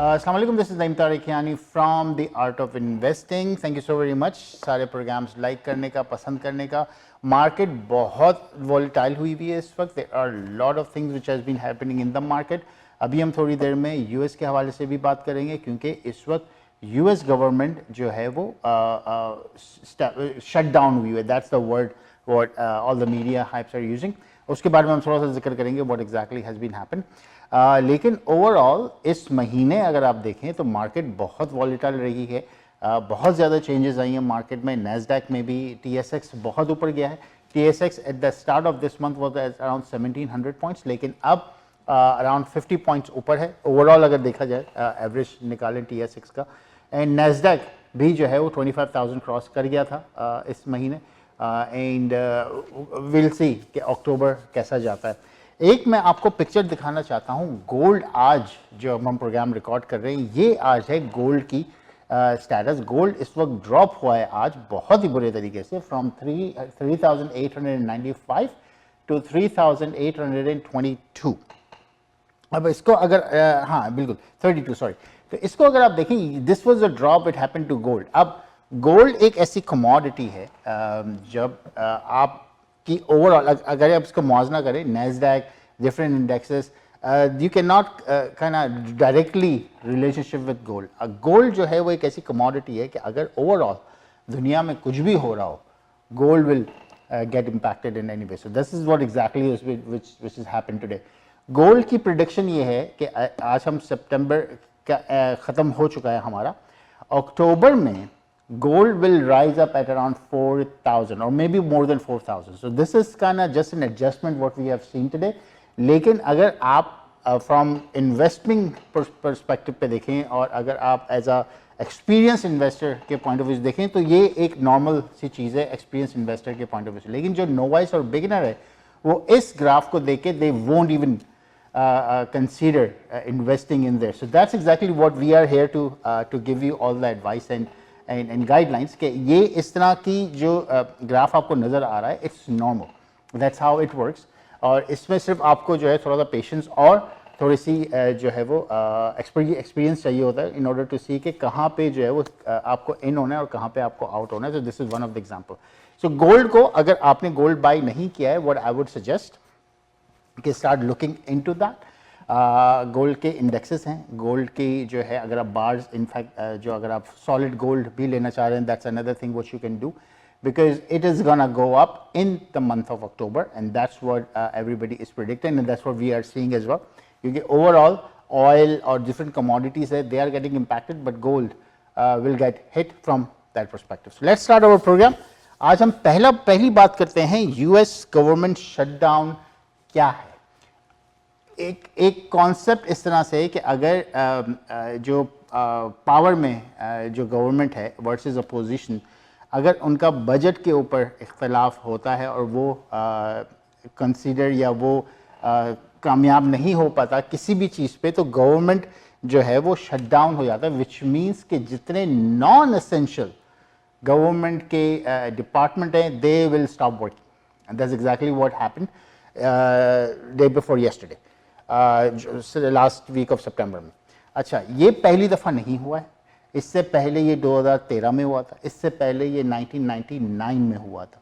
अस्सलाम वालेकुम, this is Naeem Tariqiyani from the art of investing. Thank you so very much सारे programmes like करने का, पसंद करने का। मार्केट बहुत वॉलेटाइल हुई हुई है इस वक्त। There are lot of things which has been happening in the market. अभी हम थोड़ी देर में यूएस के हवाले से भी बात करेंगे, क्योंकि इस वक्त यूएस गवर्नमेंट जो है वो शट डाउन हुई है। That's the word what all the media hypes are using. उसके बारे में हम थोड़ा सा जिक्र करेंगे what exactly has been happen. लेकिन ओवरऑल इस महीने अगर आप देखें तो मार्केट बहुत वॉलेटाइल रही है। बहुत ज़्यादा चेंजेस आई हैं मार्केट में। नैस्डैक में भी TSX बहुत ऊपर गया है। TSX at the start of this month was around 1700 points, लेकिन अब अराउंड 50 पॉइंट्स ऊपर है ओवरऑल अगर देखा जाए, एवरेज निकालें TSX का। एंड नैस्डैक भी जो है वो 25,000 क्रॉस कर गया था इस महीने। एंड विल सी कि अक्टूबर कैसा जाता है। एक मैं आपको पिक्चर दिखाना चाहता हूँ। गोल्ड आज जो हम प्रोग्राम रिकॉर्ड कर रहे हैं, ये आज है गोल्ड की स्टेटस। गोल्ड इस वक्त ड्रॉप हुआ है आज बहुत ही बुरे तरीके से, फ्रॉम 3,895 टू 3,822। अब इसको अगर हाँ बिल्कुल 32 सॉरी, तो इसको अगर आप देखें, this was a drop it happened to gold. अब गोल्ड एक ऐसी कमोडिटी है जब आप कि ओवरऑल अगर आप इसको मुआवजा करें, Nasdaq, different indexes, you can not kind directly relationship with gold. Gold जो है वो एक ऐसी कमोडिटी है कि अगर ओवरऑल दुनिया में कुछ भी हो रहा हो, gold will gate impacted in any way. So this is what exactly which is happened today. Gold की प्रिडिक्शन ये है कि आज हम सितंबर का ख़त्म हो चुका है हमारा, अक्टूबर में gold will rise up at around 4,000 or maybe more than 4,000. So this is kind of just an adjustment what we have seen today. लेकिन अगर आप from investing perspective पे देखें और अगर आप as a experienced investor के point of view देखें, तो ये एक normal सी चीज़ है experienced investor के point of view से। लेकिन जो novice और beginner है वो इस ग्राफ को देख के they won't even consider investing in there. So that's exactly what we are here to give you all the advice and guidelines कि ये इस तरह की जो ग्राफ आपको नज़र आ रहा है, it's normal, that's how it works. और इसमें सिर्फ आपको जो है थोड़ा सा पेशेंस और थोड़ी सी जो है वो एक्सपीरियंस चाहिए होता है इन ऑर्डर टू सी कि कहाँ पे जो है वो आपको इन होना है और कहाँ पे आपको आउट होना है। तो this is one of the example. So gold को अगर आपने गोल्ड बाई नहीं किया है, व्हाट आई वुड सजेस्ट कि start looking into that. Gold के इंडेक्सेस हैं, गोल्ड की जो है अगर आप बार्स, इनफैक्ट जो अगर आप सॉलिड गोल्ड भी लेना चाह रहे हैं, that's another thing what you can do, because it is gonna go up in the month of October and that's what everybody is predicting and that's what we are seeing as well. क्योंकि overall oil और different commodities है, they are getting impacted, but gold will get hit from that perspective. So let's start our program. आज हम पहली बात करते हैं, US government shutdown क्या है। एक कॉन्सेप्ट इस तरह से कि अगर जो पावर में जो गवर्नमेंट है वर्सेस अपोजिशन, अगर उनका बजट के ऊपर इख्तलाफ होता है और वो कंसीडर या वो कामयाब नहीं हो पाता किसी भी चीज़ पे, तो गवर्नमेंट जो है वो शट डाउन हो जाता है, विच मीन्स कि जितने नॉन एसेंशियल गवर्नमेंट के डिपार्टमेंट हैं, they will stop working and that's exactly what happened day before yesterday, last week of सितंबर में। अच्छा, ये पहली दफ़ा नहीं हुआ है, इससे पहले ये 2013 में हुआ था, इससे पहले ये 1999 में हुआ था।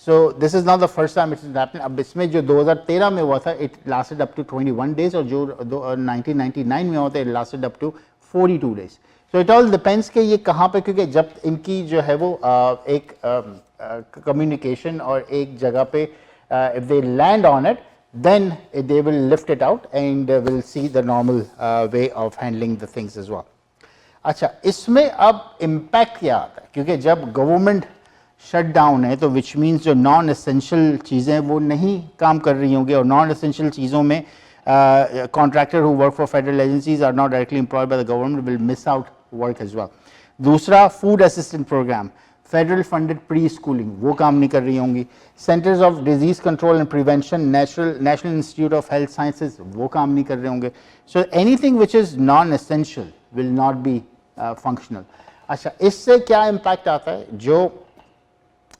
So this is not the first time it is happening. अब इसमें जो 2013 में हुआ था, it lasted up to 21 days, और जो 1999 में हुआ था, it lasted up to 42 days. So it all depends कि ये कहाँ पे, क्योंकि जब इनकी जो है वो एक कम्युनिकेशन और एक जगह पे if they land on it, then they will lift it out and will see the normal way of handling the things as well. अच्छा, इसमें अब इम्पैक्ट क्या आता है, क्योंकि जब गवर्नमेंट शट डाउन है तो विच मीन्स जो नॉन एसेंशियल चीज़ें वो नहीं काम कर रही होंगी, और नॉन एसेंशियल चीज़ों में contractor who work for federal agencies are not directly employed by the government will miss out work as well. दूसरा, food assistant program, federal funded pre schooling, वो काम नहीं कर रही होंगी। Centres of disease control and prevention, national institute of health sciences, वो काम नहीं कर रहे होंगे। So anything which is non essential will not be functional. अच्छा, इससे क्या इम्पैक्ट आता है, जो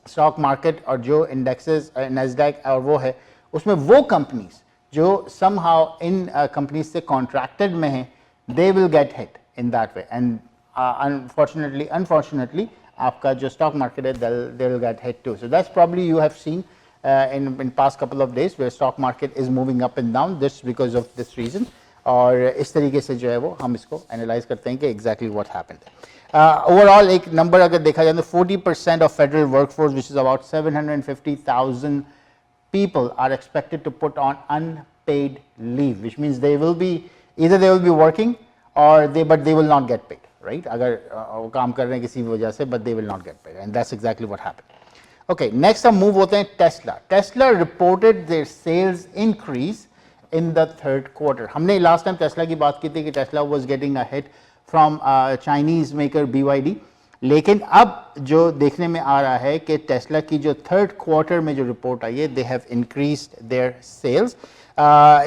स्टॉक मार्केट और जो इंडेक्सेस नैस्डैक और वो है, उसमें वो कंपनीज जो समहाउ इन कंपनीज से कॉन्ट्रैक्टेड में हैं, they will get hit. in that way, and unfortunately आपका जो stock market है they'll get hit too. So that's probably you have seen in past couple of days where stock market is moving up and down just because of this reason. और इस तरीके से जो है वो हम इसको एनालाइज करते हैं कि एग्जैक्टली व्हाट हैपेंड. ओवरऑल एक नंबर अगर देखा जाए तो 40% of federal workforce which is about 750,000 people are expected to put on unpaid leave, which means they will be either they will be working or but they will not get paid, right? अगर वो काम कर रहे हैं किसी वजह से but they will not get paid, and that's exactly what happened. Okay, next हम move होते हैं Tesla. Tesla reported their sales increase in the third quarter. हमने last time Tesla की बात की थी कि Tesla was getting a hit from Chinese maker BYD, लेकिन अब जो देखने में आ रहा है कि टेस्ला की जो थर्ड क्वार्टर में जो रिपोर्ट आई है they have increased their sales.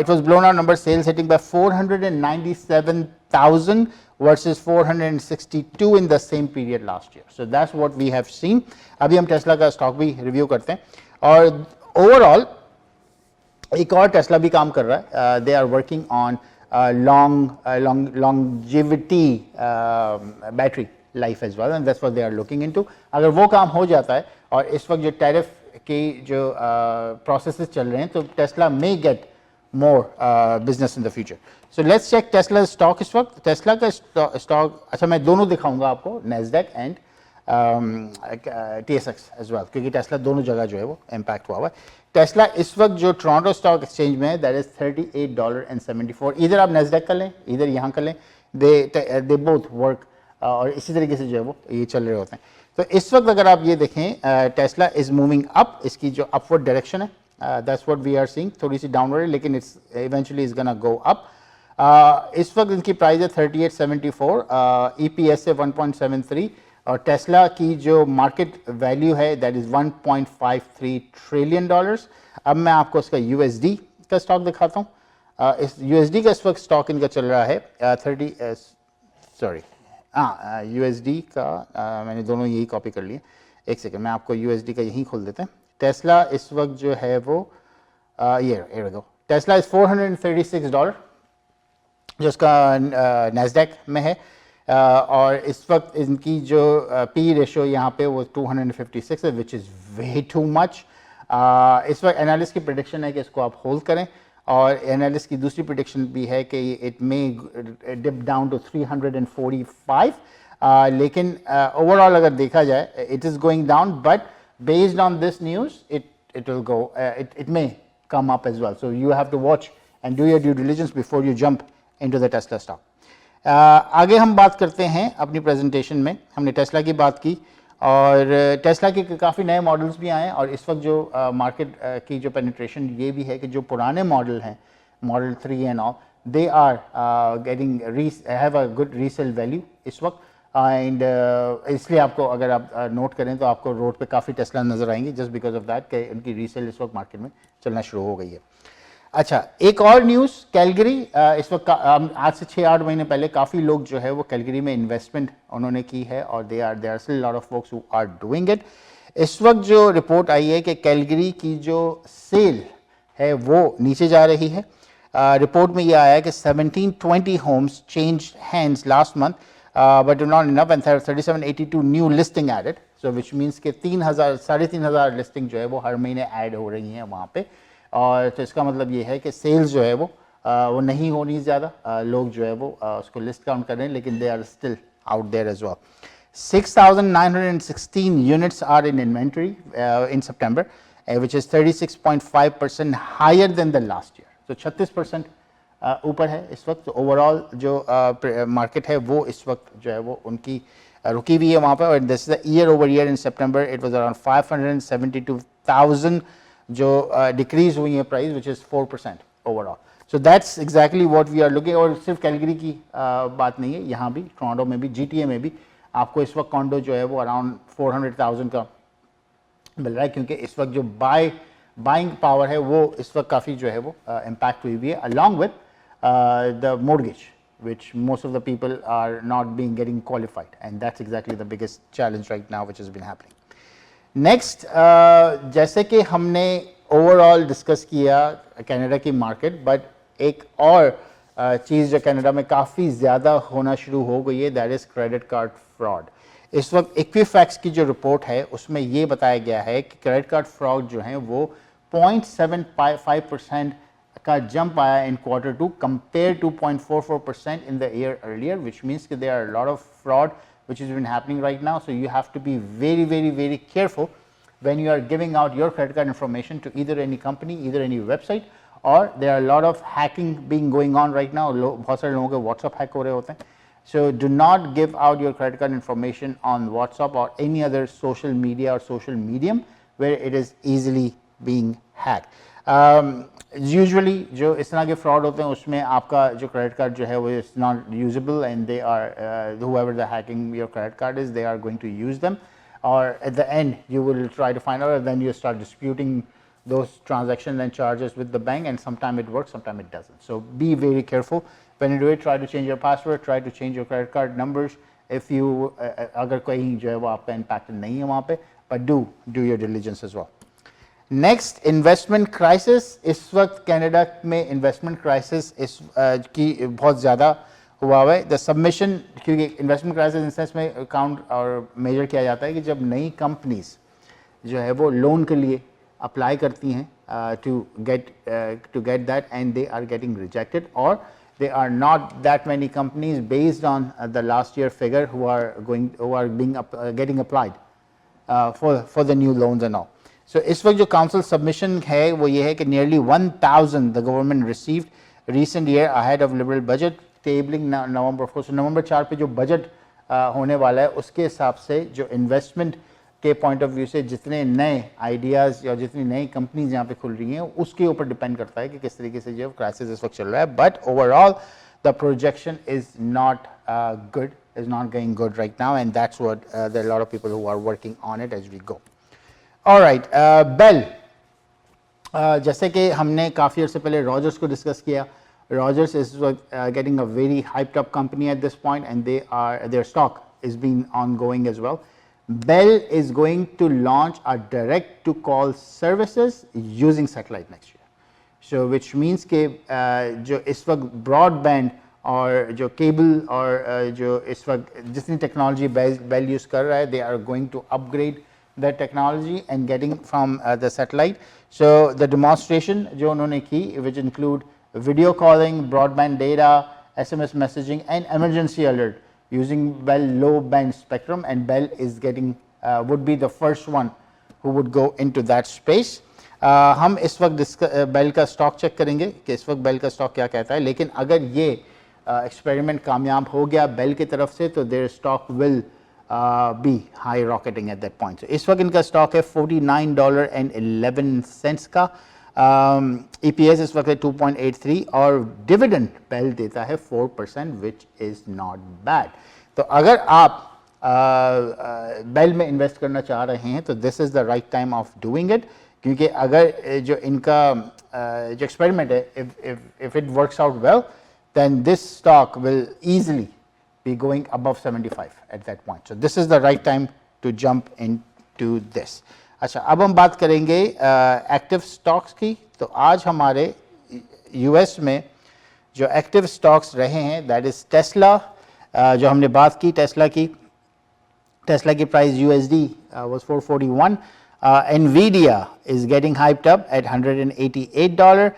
It was blown out number sales hitting by 497,000 versus 462 in the same period last year. So that's what we have seen. अभी हम टेस्ला का stock भी review करते हैं और ओवरऑल एक और टेस्ला भी काम कर रहा है. They are working on longevity battery life as well, and that's what they are looking into. अगर वो काम हो जाता है और इस वक्त जो टैरिफ की जो प्रोसेसेस चल रहे हैं तो Tesla may get more business in the future. So let's check Tesla stock इस वक्त. टेस्ला का स्टॉक अच्छा मैं दोनों दिखाऊंगा आपको, Nasdaq and TSX as well, क्योंकि टेस्ला दोनों जगह जो है वो इम्पैक्ट हुआ है. टेस्ला इस वक्त जो टोरंटो स्टॉक एक्सचेंज में है दैट इज $38.74. इधर आप Nasdaq कर लें, इधर यहाँ कर लें, दे बोथ वर्क और इसी तरीके से जो है वो ये चल रहे होते हैं. तो इस वक्त अगर आप ये देखें टेस्ला इज मूविंग अप, इसकी जो अपवर्ड डायरेक्शन है that's what we are seeing, थोड़ी सी डाउनवर्ड लेकिन it's eventually is gonna go up. इस वक्त इनकी प्राइस है 38.74, EPS है 1.73 और टेस्ला की जो मार्केट वैल्यू है दैट इज $1.53 ट्रिलियन. अब मैं आपको इसका USD का स्टॉक दिखाता हूँ. इस USD का इस वक्त स्टॉक इनका चल रहा है USD का मैंने दोनों यही कॉपी कर लिए. एक सेकंड मैं आपको USD का यहीं खोल देते हैं. टेस्ला इस वक्त जो है वो ये दो टेस्ला इज $436 जो इसका Nasdaq में है और इस वक्त इनकी जो P रेशो यहाँ पे वो 256 है which is way too much. इस वक्त एनालिस्ट की प्रेडिक्शन है कि इसको आप होल्ड करें और एनालिस्ट की दूसरी प्रेडिक्शन भी है कि it may dip down to 345. लेकिन ओवरऑल अगर देखा जाए it is going down but based on this news it will go it may come up as well, so you have to watch and do your due diligence before you jump into the Tesla stock. आगे हम बात करते हैं अपनी presentation में. हमने Tesla की बात की और टेस्ला के काफ़ी नए मॉडल्स भी आए हैं और इस वक्त जो मार्केट की जो पेनिट्रेशन ये भी है कि जो पुराने मॉडल हैं model 3 and all they are getting have a good resale value इस वक्त. एंड इसलिए आपको अगर आप नोट करें तो आपको रोड पे काफ़ी टेस्ला नज़र आएंगे जस्ट बिकॉज ऑफ दैट कि उनकी रीसेल इस वक्त मार्केट में चलना शुरू हो गई है. अच्छा एक और न्यूज़ कैलगरी. इस वक्त आज से 6-8 महीने पहले काफ़ी लोग जो है वो कैलगरी में इन्वेस्टमेंट उन्होंने की है और they are still lot of folks who are doing it. इस वक्त जो रिपोर्ट आई है कि कैलगरी की जो सेल है वो नीचे जा रही है. रिपोर्ट में ये आया है कि 1720 homes change hands last month but not enough and 3782 new listing added, so which means कि 3,000-3,500 लिस्टिंग जो है वो हर महीने ऐड हो रही हैं वहाँ पे. और तो इसका मतलब ये है कि सेल्स जो है वो नहीं होनी ज़्यादा, लोग जो है वो उसको लिस्ट काउंट कर रहे हैं लेकिन they are still out there as well. 6,916 units are in inventory in September which is 36.5% higher than the last year, so 36% ऊपर है इस वक्त. ओवरऑल जो मार्केट है वो इस वक्त जो है वो उनकी रुकी हुई है वहाँ पर. और this is year over year in September it was around 572,000 जो डिक्रीज हुई है price which is 4% overall. So that's exactly what we are looking. और सिर्फ कैलगरी की बात नहीं है, यहाँ भी टोरंटो में भी GTA में भी आपको इस वक्त कॉन्डो जो है वो अराउंड 400,000 का मिल रहा है क्योंकि इस वक्त जो बाइंग पावर है वो इस वक्त काफ़ी जो है वो इम्पैक्ट हुई है along with the mortgage which most of the people are not getting qualified, and that's exactly the biggest challenge right now which has been happening. Next जैसे कि हमने ओवरऑल डिस्कस किया कनाडा की मार्केट, बट एक और चीज़ जो Canada में काफ़ी ज़्यादा होना शुरू हो गई है, that is credit card fraud. इस वक्त इक्विफैक्स की जो रिपोर्ट है उसमें ये बताया गया है कि क्रेडिट कार्ड फ्रॉड जो है वो 0.75% का जंप आया इन Q2 compared to 0.44% in the year earlier, which means that there are a lot of fraud which has been happening right now. So you have to be very careful when you are giving out your credit card information to either any company, either any website, or there are a lot of hacking being going on right now. बहुत सारे लोगों के WhatsApp hack हो रहे होते हैं. So do not give out your credit card information on WhatsApp or any other social media or social medium where it is easily being hacked. Usually जो इस तरह के fraud होते हैं उसमें आपका जो credit card जो है वो is not usable and they are whoever the hacking your credit card is, they are going to use them, or at the end you will try to find out and then you start disputing those transactions and charges with the bank, and sometimes it works, sometimes it doesn't. So be very careful when you do it. Try to change your password, try to change your credit card numbers if you अगर कहीं जो है वो आपका impacted नहीं है वहाँ पे, but do your diligence as well. Next investment crisis. इस वक्त कनाडा में इन्वेस्टमेंट क्राइसिस इस की बहुत ज़्यादा हुआ हुआ है। द सबमिशन, क्योंकि इन्वेस्टमेंट क्राइसिस इन सेंस में काउंट और मेजर किया जाता है कि जब नई कंपनीज जो है वो लोन के लिए अप्लाई करती हैं to get that and they are getting rejected, और they are not that many companies based on the last year figure who are being getting applied for the new loans and all. So इस वक्त जो council submission है वो ये है कि nearly 1000 the government received recent year ahead of liberal budget tabling November 4. So नवंबर 4 पे जो बजट होने वाला है उसके हिसाब से जो इन्वेस्टमेंट के पॉइंट ऑफ व्यू से जितने नए आइडियाज़ या जितनी नई कंपनीज यहाँ पे खुल रही हैं उसके ऊपर डिपेंड करता है कि किस तरीके से जो क्राइसिस इस वक्त चल रहा है. But overall the projection is not good, is not going good right now, and that's what there are a lot of people who are working on it as we go. All right, Bell, जैसे कि हमने काफ़ी अर्से पहले Rogers को discuss किया. Rogers is getting a very hyped up company at this point, and their stock is being ongoing as well. Bell is going to launch a direct to call services using satellite next year. So which means कि जो इस वक्त broadband और जो cable और जो इस वक्त जितनी टेक्नोलॉजी बेल यूज़ कर रहा है, they are going to upgrade that technology and getting from the satellite. So the demonstration जो उन्होंने की, which include video calling, broadband data, SMS messaging and emergency alert using Bell low band spectrum, and Bell is getting would be the first one who would go into that space. हम इस वक्त bell का stock check करेंगे कि इस वक्त bell का stock क्या कहता है, लेकिन अगर ये एक्सपेरिमेंट कामयाब हो गया बेल की तरफ से तो there stock will be high rocketing at that point. इस वक्त इनका स्टॉक है $49.11 का. EPS इस वक्त है 2.83 और डिविडेंड बेल देता है 4%, विच इज़ नॉट बैड. तो अगर आप बेल में इन्वेस्ट करना चाह रहे हैं तो this is the right time of doing it, क्योंकि अगर जो इनका जो एक्सपेरिमेंट है, if it works out well, then this stock will easily be going above 75 at that point. So this is the right time to jump into this. अच्छा, अब हम बात करेंगे एक्टिव स्टॉक्स की. तो आज हमारे यूएस में जो एक्टिव स्टॉक्स रहे हैं दैट इज टेस्ला. जो हमने बात की टेस्ला की price USD was $441. Nvidia is getting hyped up at $188.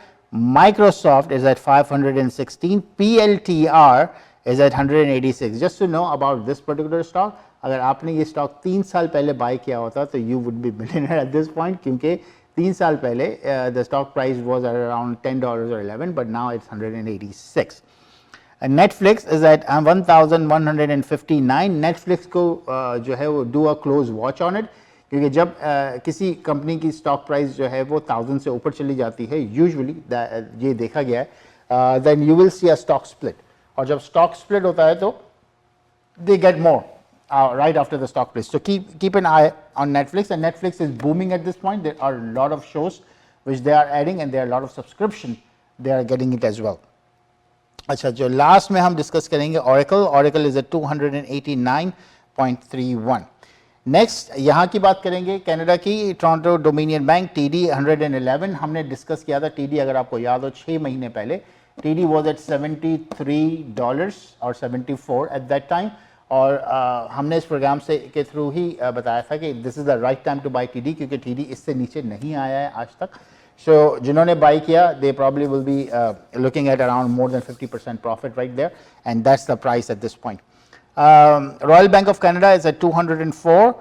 Microsoft is at 516. PLTR is at 186. Just to know about this particular stock, अगर आपने ये स्टॉक 3 साल पहले बाय किया होता तो you would be millionaire at this point, क्योंकि 3 साल पहले the stock price was around $10 or 11, but now it's 186. And Netflix is at 1159. Netflix को जो है वो do a close watch on it, क्योंकि जब किसी कंपनी की स्टॉक प्राइस जो है वो 1000 से ऊपर चली जाती है, यूजुअली ये देखा गया है, then you will see a stock split. और जब स्टॉक स्प्लिट होता है तो they get more right after the stock split. So keep an eye on Netflix, and Netflix is booming at this point. There are a lot of shows which they are adding, and there are a lot of subscription they are getting it as well. अच्छा, जो last में हम discuss करेंगे Oracle is at 289.31. Next यहाँ की बात करेंगे Canada की. टोरंटो डोमिनियन बैंक TD 111 हमने डिस्कस किया था. TD अगर आपको याद हो 6 महीने पहले TD was at $73 और 74 at that time, और हमने इस प्रोग्राम से के थ्रू ही बताया था कि this is the right time two by TD, क्योंकि TD इससे नीचे नहीं आया है आज तक. So जिन्होंने बाई किया, they probably will be looking at around more than 50% profit right there, and that's the price at this point. Royal Bank of Canada is at 204,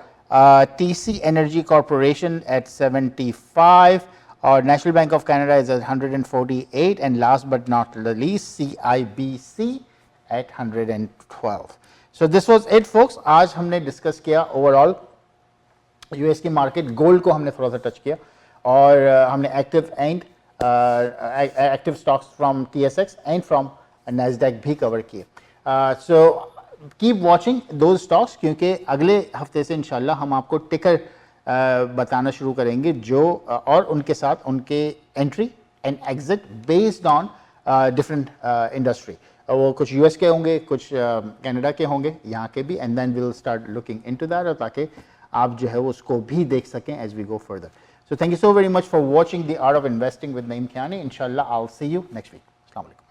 TC Energy Corporation at 75, or National Bank of Canada is at 148, and last but not the least CIBC at 112. So this was it folks. आज हमने discuss किया overall US की market. Gold को हमने थोड़ा सा touch किया, और हमने active stocks from TSX and from NASDAQ भी कवर किए. So keep watching those stocks, क्योंकि अगले हफ्ते से इंशाल्लाह हम आपको टिकर बताना शुरू करेंगे जो और उनके साथ उनके entry and exit based on different industry. वो कुछ यूएस के होंगे, कुछ कनाडा के होंगे, यहाँ के भी, and then we will start looking into that, ताकि आप जो है उसको भी देख सकें as we go further. So thank you so very much for watching The Art of Investing with Naeem Kiani. Inshallah, I'll see you next week. Assalamu alaikum.